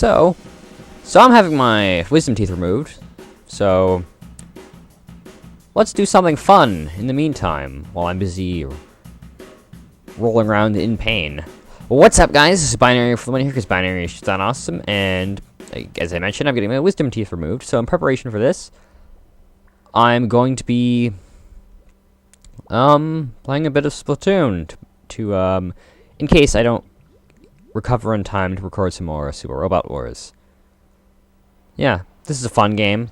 So I'm having my wisdom teeth removed. So let's do something fun in the meantime while I'm busy rolling around in pain. Well, what's up, guys? This is Binary for the one here because Binary is just awesome. And as I mentioned, I'm getting my wisdom teeth removed. So in preparation for this, I'm going to be playing a bit of Splatoon to in case I don't recover in time to record some more Super Robot Wars. Yeah, this is a fun game.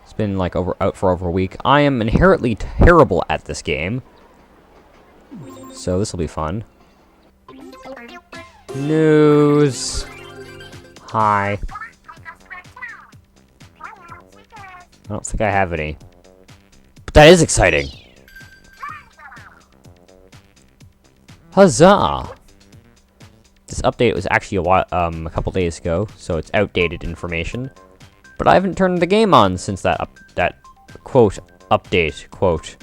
It's been like out for over a week. I am inherently terrible at this game, so this will be fun. News. Hi. I don't think I have any. But that is exciting. Huzzah! This update was actually a couple days ago, so it's outdated information. But I haven't turned the game on since that quote update quote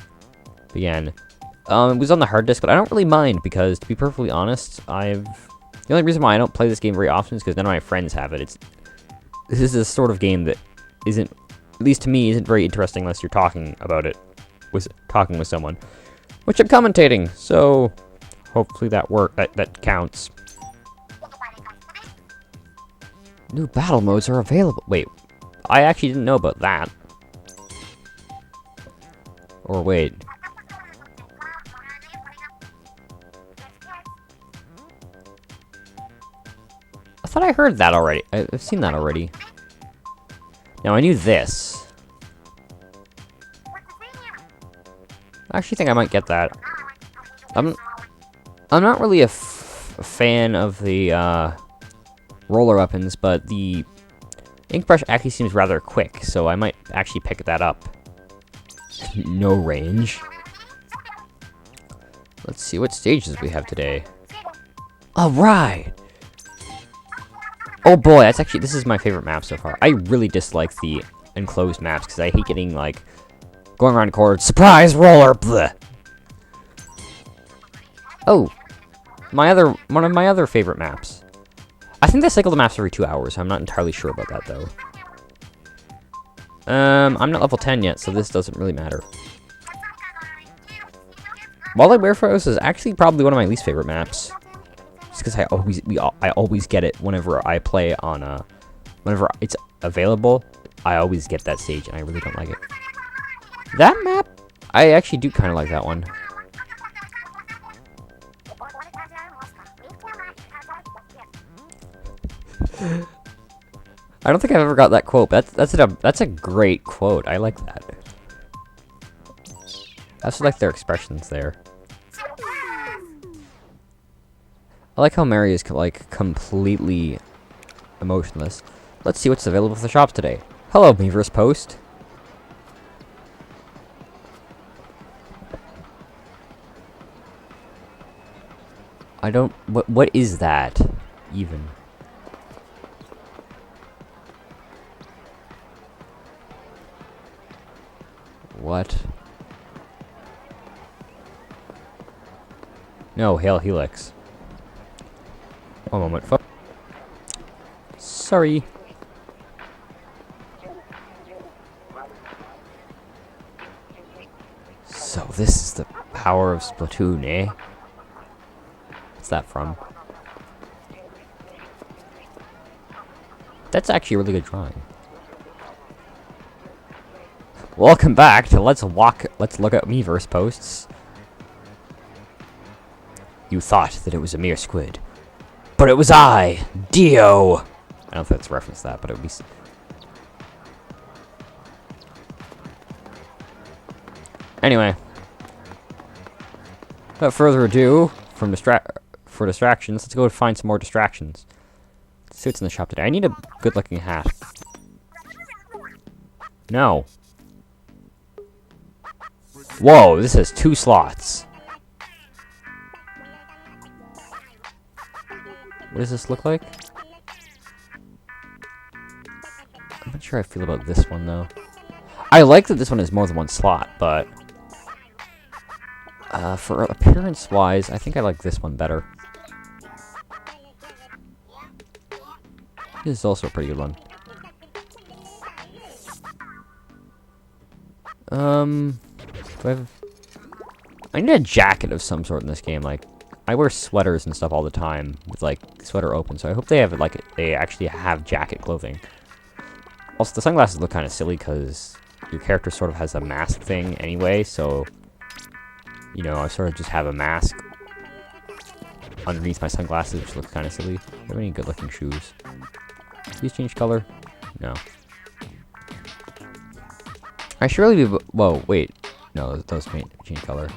began. It was on the hard disk, but I don't really mind because, to be perfectly honest, the only reason why I don't play this game very often is because none of my friends have it. This is a sort of game that isn't, at least to me, isn't very interesting unless you're talking about it, talking with someone, which I'm commentating. So hopefully that counts. New battle modes are available. Wait, I actually didn't know about that. Or wait. I thought I heard that already. I've seen that already. Now, I knew this. I actually think I might get that. I'm not really a fan of the roller weapons, but the ink brush actually seems rather quick, so I might actually pick that up. No range. Let's see what stages we have today. Alright! Oh boy, this is my favorite map so far. I really dislike the enclosed maps, because I hate getting, like, going around corners. Surprise roller! Bleh. Oh! One of my other favorite maps. I think they cycle the maps every 2 hours. I'm not entirely sure about that, though. I'm not level 10 yet, so this doesn't really matter. Wildlife Warehouse is actually probably one of my least favorite maps. Just because I always get it whenever I play on, whenever it's available, I always get that stage, and I really don't like it. That map, I actually do kind of like that one. I don't think I've ever got that quote, but that's a great quote. I like that. I also like their expressions there. I like how Mary is like completely emotionless. Let's see what's available for the shops today. Hello, Miiverse Post. I don't. What is that even? What? No, Hail Helix. One moment. Sorry. So this is the power of Splatoon, eh? What's that from? That's actually a really good drawing. Welcome back to Let's Look at Miiverse Posts. You thought that it was a mere squid, but it was I, Dio. I don't know if that's a reference to that, but it would be. Anyway, without further ado, for distractions, let's go find some more distractions. Let's see what's in the shop today. I need a good-looking hat. No. Whoa, this has 2 slots. What does this look like? I'm not sure how I feel about this one, though. I like that this one has more than 1 slot, but for appearance-wise, I think I like this one better. This is also a pretty good one. Do I have... I need a jacket of some sort in this game. Like, I wear sweaters and stuff all the time with, like, sweater open. So I hope they have, like, they actually have jacket clothing. Also, the sunglasses look kind of silly because your character sort of has a mask thing anyway. So, you know, I sort of just have a mask underneath my sunglasses, which looks kind of silly. Do you have any good-looking shoes? These change color? No. I should really be... Whoa, wait. No, those change color.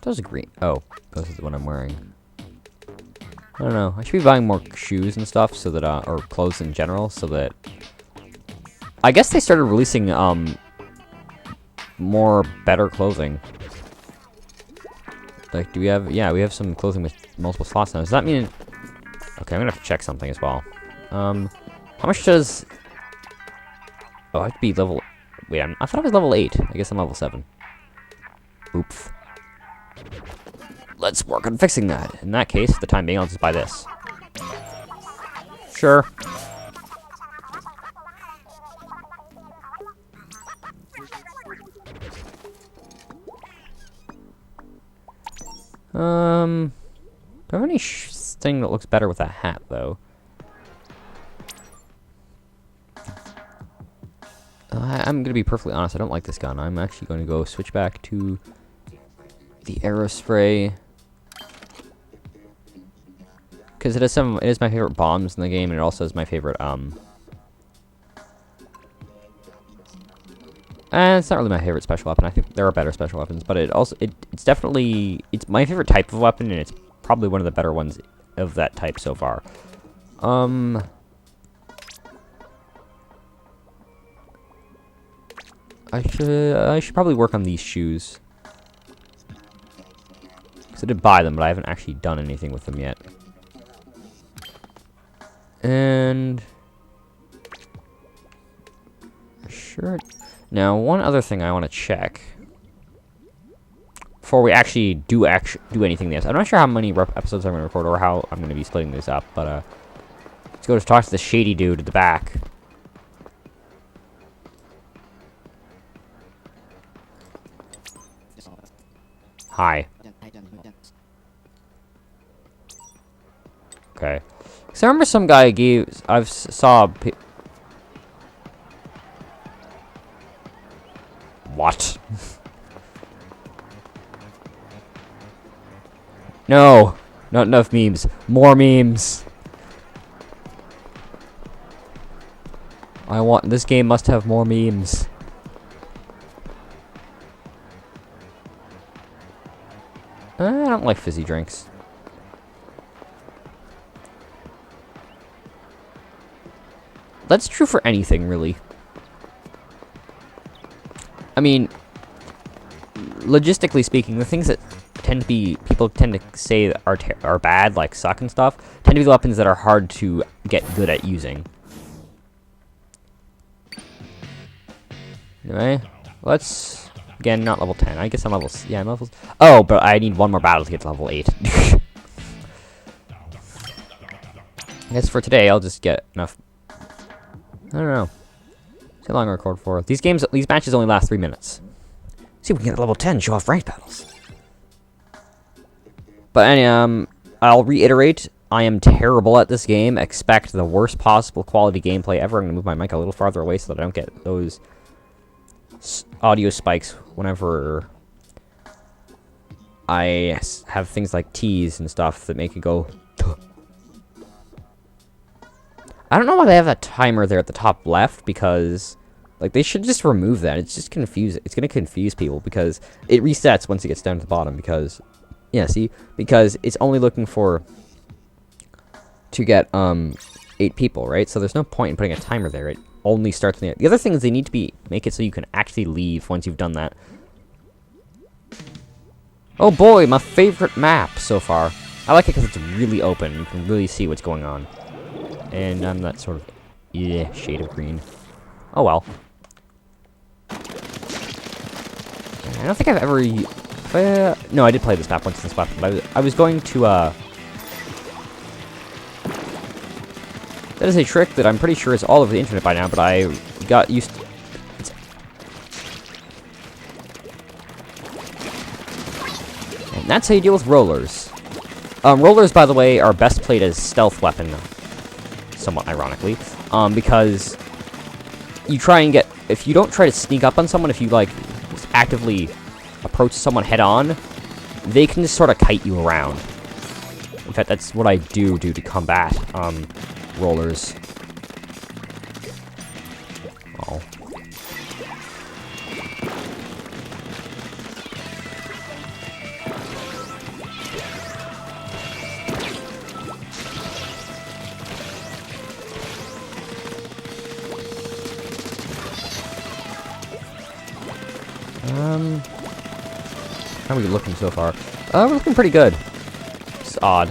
Those are green. Oh, those are the one I'm wearing. I don't know. I should be buying more shoes and stuff so that, or clothes in general, so that... I guess they started releasing, more better clothing. Like, do we have... Yeah, we have some clothing with multiple slots now. Does that mean... Okay, I'm gonna have to check something as well. How much does... Oh, I have to be level... Wait, I thought I was level 8. I guess I'm level 7. Oops. Let's work on fixing that. In that case, for the time being, I'll just buy this. Sure. Do I have any thing that looks better with that hat, though? I'm gonna be perfectly honest, I don't like this gun. I'm actually going to go switch back to the arrow spray. Because it is my favorite bombs in the game, and it also is my favorite, and it's not really my favorite special weapon. I think there are better special weapons, but it's definitely, it's my favorite type of weapon, and it's probably one of the better ones of that type so far. I should probably work on these shoes. Because I did buy them, but I haven't actually done anything with them yet. And... Sure. Now, one other thing I want to check. Before we actually do anything this. I'm not sure how many episodes I'm going to record or how I'm going to be splitting this up, but, let's go to talk to the shady dude at the back. Hi. Okay. Because I remember some guy saw... What? No! Not enough memes. More memes! This game must have more memes. I don't like fizzy drinks. That's true for anything, really. I mean, logistically speaking, the things that people tend to say are bad, like suck and stuff, tend to be the weapons that are hard to get good at using. Anyway, let's... Again, not level 10. I guess I'm level... Yeah, I'm level... Oh, but I need one more battle to get to level 8. I guess for today, I'll just get enough... I don't know. How long I record for? These matches only last 3 minutes. See if we can get to level 10 and show off ranked battles. But anyway, I'll reiterate, I am terrible at this game. Expect the worst possible quality gameplay ever. I'm going to move my mic a little farther away so that I don't get those audio spikes whenever I have things like T's and stuff that make it go... I don't know why they have that timer there at the top left, because like they should just remove that. It's just confusing. It's going to confuse people because it resets once it gets down to the bottom because yeah, see? Because it's only looking to get 8 people, right? So there's no point in putting a timer there. It only starts when the other thing is they need to make it so you can actually leave once you've done that. Oh boy, my favorite map so far. I like it because it's really open. You can really see what's going on. And I'm that sort of, yeah, shade of green. Oh well. I don't think I've ever... no, I did play this map once in Splatoon, but I was going to, That is a trick that I'm pretty sure is all over the internet by now, but I got used to... And that's how you deal with rollers. Rollers, by the way, are best played as stealth weapon, somewhat ironically, because you try and get... If you don't try to sneak up on someone, if you, like, actively approach someone head-on, they can just sort of kite you around. In fact, that's what I do to combat, rollers. Oh. How are we looking so far? We're looking pretty good. It's odd.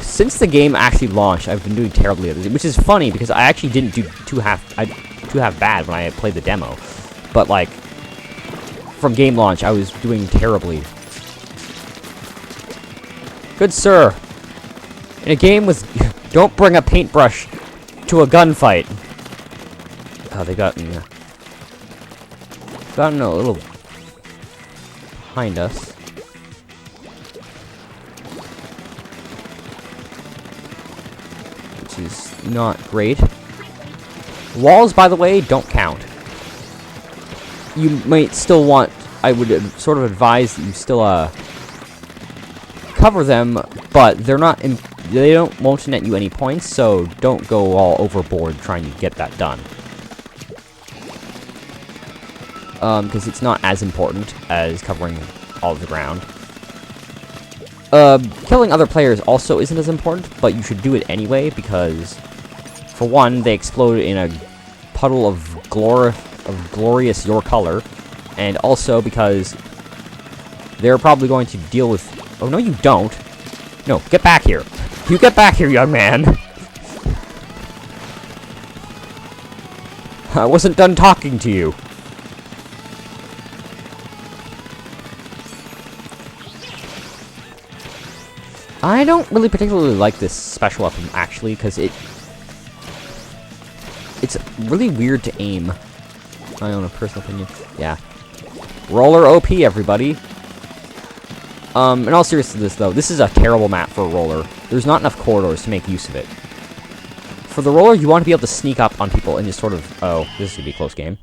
Since the game actually launched, I've been doing terribly at it, which is funny because I actually didn't do too half bad when I played the demo. But like from game launch, I was doing terribly. Good sir. In a game with don't bring a paintbrush to a gunfight. Oh, they got me. Gotten a little behind us. Which is not great. Walls, by the way, don't count. You might still want... I would sort of advise that you still, cover them, but they're not... They won't net you any points, so don't go all overboard trying to get that done. Because it's not as important as covering all of the ground. Killing other players also isn't as important, but you should do it anyway, because, for one, they explode in a puddle of glorious your color, and also because they're probably going to deal with... Oh, no, you don't. No, get back here. You get back here, young man. I wasn't done talking to you. I don't really particularly like this special weapon, actually, because it's really weird to aim. My own personal opinion. Yeah. Roller OP, everybody. In all seriousness, though, this is a terrible map for a roller. There's not enough corridors to make use of it. For the roller, you want to be able to sneak up on people and just sort of... Oh, this is going to be a close game.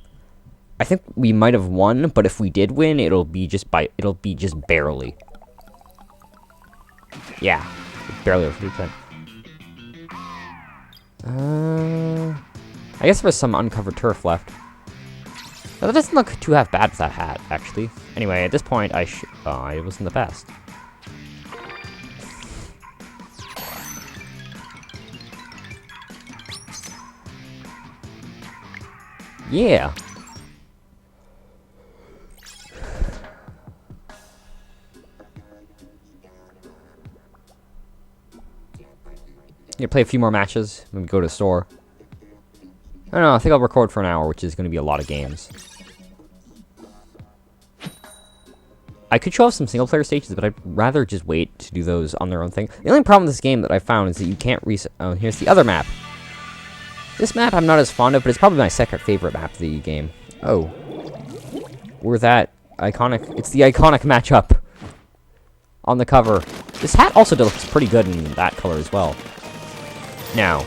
I think we might have won, but if we did win, it'll be just barely. Yeah, barely over 3%. I guess there was some uncovered turf left. But that doesn't look too half bad with that hat, actually. Anyway, at this point, I wasn't the best. Yeah. Yeah, play a few more matches, maybe go to the store. I don't know, I think I'll record for an hour, which is going to be a lot of games. I could show off some single-player stages, but I'd rather just wait to do those on their own thing. The only problem with this game that I found is that you can't reset... Oh, here's the other map. This map I'm not as fond of, but it's probably my second favorite map of the game. Oh. We're that iconic... It's the iconic matchup on the cover. This hat also looks pretty good in that color as well. Now,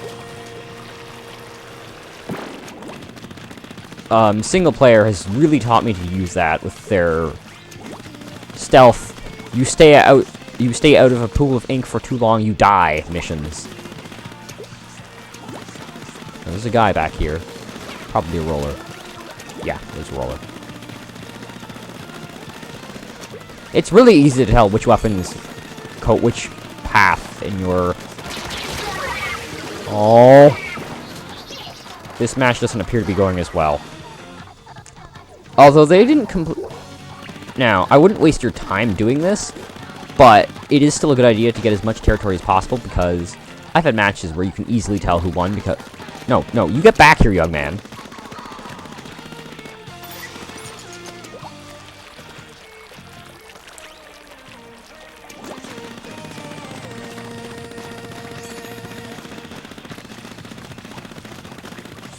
single player has really taught me to use that with their stealth. You stay out of a pool of ink for too long, you die missions. Now, there's a guy back here, probably a roller. Yeah, there's a roller. It's really easy to tell which weapons coat which path in your... Oh. This match doesn't appear to be going as well. Although they didn't complete... Now, I wouldn't waste your time doing this, but it is still a good idea to get as much territory as possible, because I've had matches where you can easily tell who won, because... No, you get back here, young man.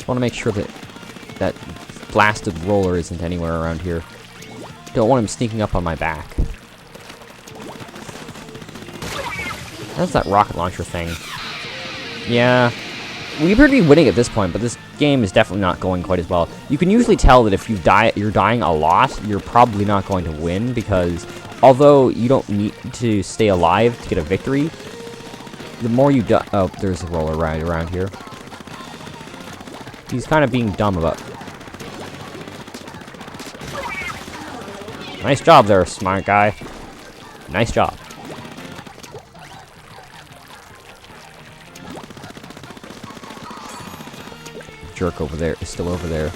want to make sure that that blasted roller isn't anywhere around here. Don't want him sneaking up on my back. That's that rocket launcher thing. Yeah. We appear to be winning at this point, but this game is definitely not going quite as well. You can usually tell that if you're dying a lot, you're probably not going to win, because although you don't need to stay alive to get a victory, the more you die... Oh, there's a roller right around here. He's kind of being dumb about... Nice job there, smart guy. Nice job. Jerk over there is still over there.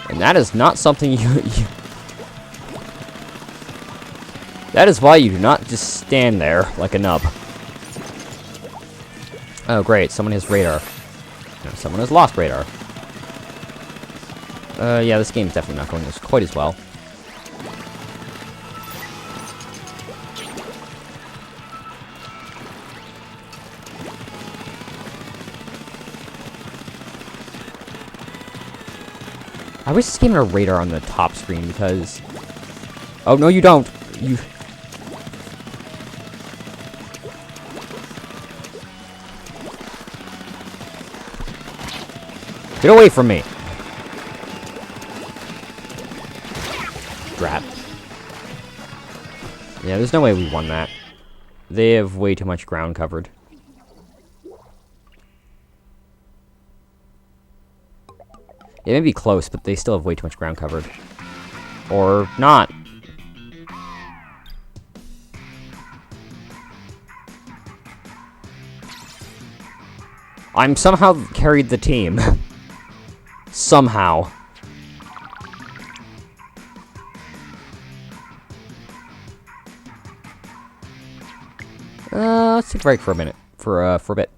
And that is not something you that is why you do not just stand there like a nub. Oh great, someone has radar. No, someone has lost radar. Yeah, this game's definitely not going quite as well. I wish this game had a radar on the top screen, because... Oh, no, you don't! You... Get away from me! Drat. Yeah, there's no way we won that. They have way too much ground covered. It may be close, but they still have way too much ground covered. Or not. I'm somehow carried the team. Somehow. Let's take a break for a minute. For a bit.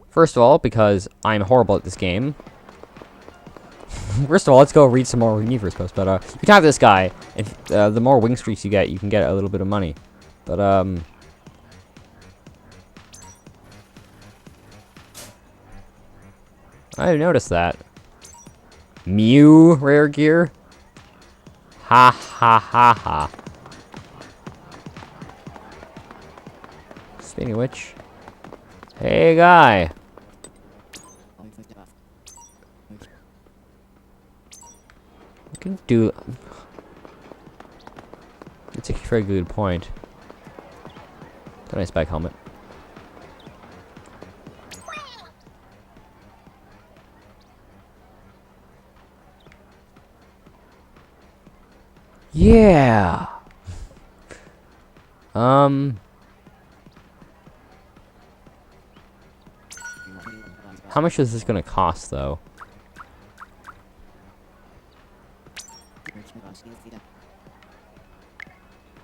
First of all, because I'm horrible at this game. First of all, let's go read some more Universe posts. But you can have this guy, and the more wing streaks you get, you can get a little bit of money. But I noticed that. Mew rare gear. Ha ha ha ha. Speaking of which, hey guy. You can do. It's a very good point. It's a nice bike helmet. Yeah. How much is this gonna cost, though?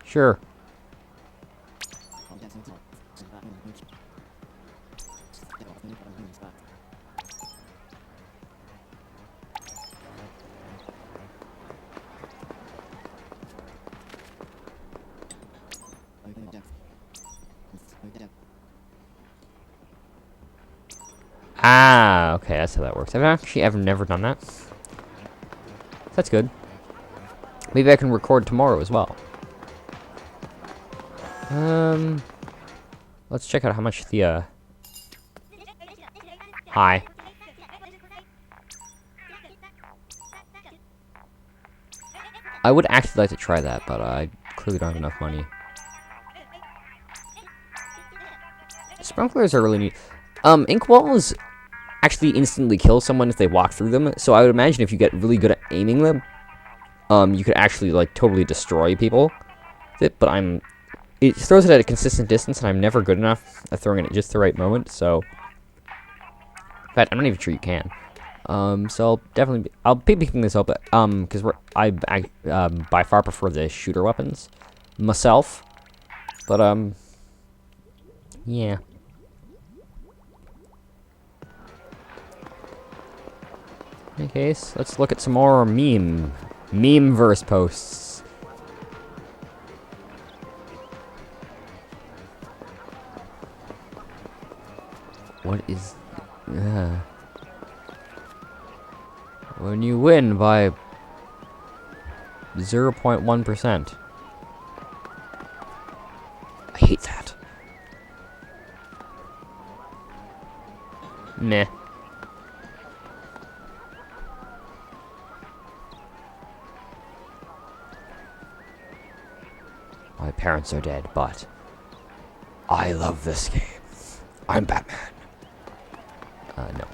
Sure. Ah, okay, that's how that works. I've actually never done that. That's good. Maybe I can record tomorrow as well. Let's check out how much the, Hi. I would actually like to try that, but I clearly don't have enough money. Sprinklers are really neat. Ink walls actually instantly kill someone if they walk through them, so I would imagine if you get really good at aiming them, you could actually, like, totally destroy people. But it throws it at a consistent distance, and I'm never good enough at throwing it at just the right moment, so... In fact, I'm not even sure you can. So I'll be picking this up, because I by far prefer the shooter weapons myself. But, Yeah. In any case, let's look at some more meme-verse posts. What is... when you win by 0.1%. I hate that. Meh. My parents are dead, but I love this game. I'm Batman. No.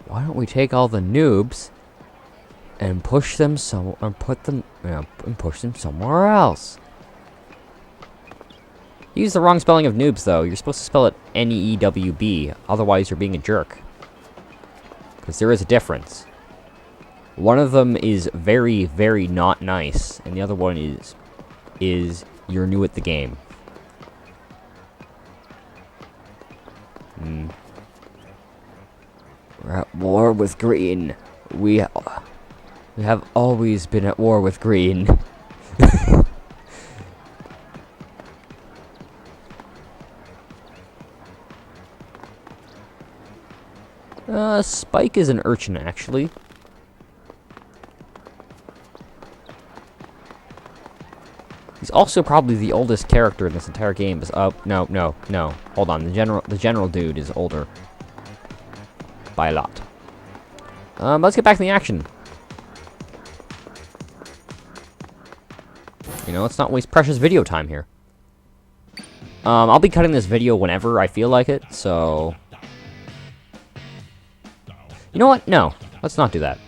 Why don't we take all the noobs and push them and push them somewhere else? You use the wrong spelling of noobs, though. You're supposed to spell it N-E-W-B. Otherwise, you're being a jerk. Because there is a difference. One of them is very, very not nice, and the other one is you're new at the game. We're at war with green. We have always been at war with green. Spike is an urchin, actually. He's also probably the oldest character in this entire game. No. Hold on, the general dude is older. By a lot. Let's get back to the action. You know, let's not waste precious video time here. I'll be cutting this video whenever I feel like it, so... You know what? No, let's not do that.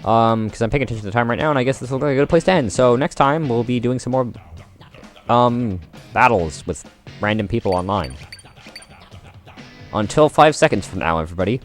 Because I'm paying attention to the time right now, and I guess this will be a good place to end. So next time, we'll be doing some more, battles with random people online. Until 5 seconds from now, everybody.